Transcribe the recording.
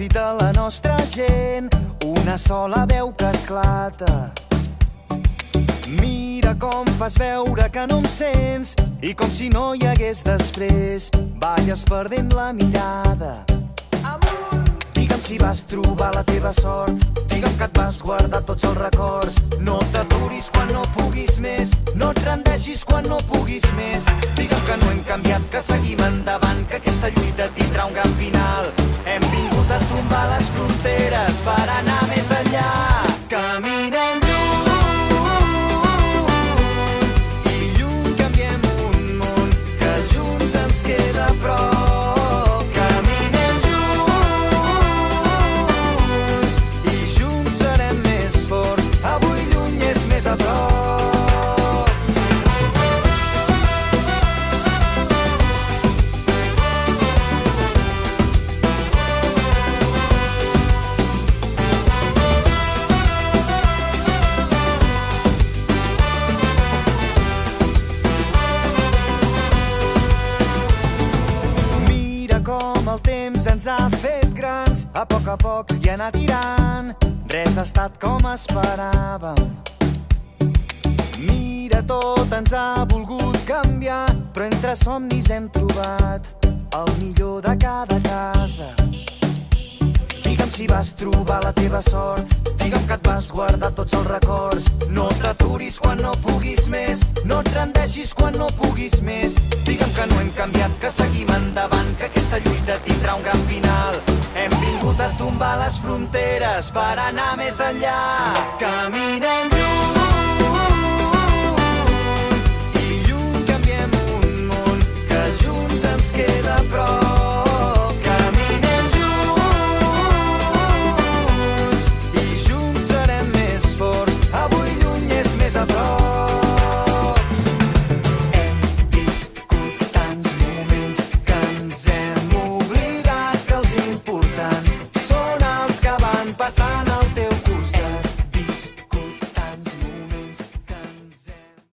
crit de la nostra gent, una sola veu que esclata. Mira com fas veure que no em sents i com si no hi hagués després, balles perdent la mirada. Digue'm si vas trobar la teva sort, digue'm que et vas guardar tots els records. No t'aturis quan no puguis més, no et rendeixis quan no puguis més. Digue'm que no hem canviat, que seguim endavant, que aquesta lluita tindrà un gran final. Hem vingut a tombar les fronteres per anar més enllà. Caminem el temps ens ha fet grans, a poc i anar tirant, res ha estat com esperàvem. Mira, tot ens ha volgut canviar, però entre somnis hem trobat el millor de cada casa. Digue'm si vas trobar la teva sort, digue'm que et vas guardar tots els records. No t'aturis quan no puguis més, no et rendeixis quan no puguis més. Digue'm que no hem canviat, que seguim endavant, que aquesta lluita tindrà un gran final. Hem vingut a tombar les fronteres per anar més enllà. Caminem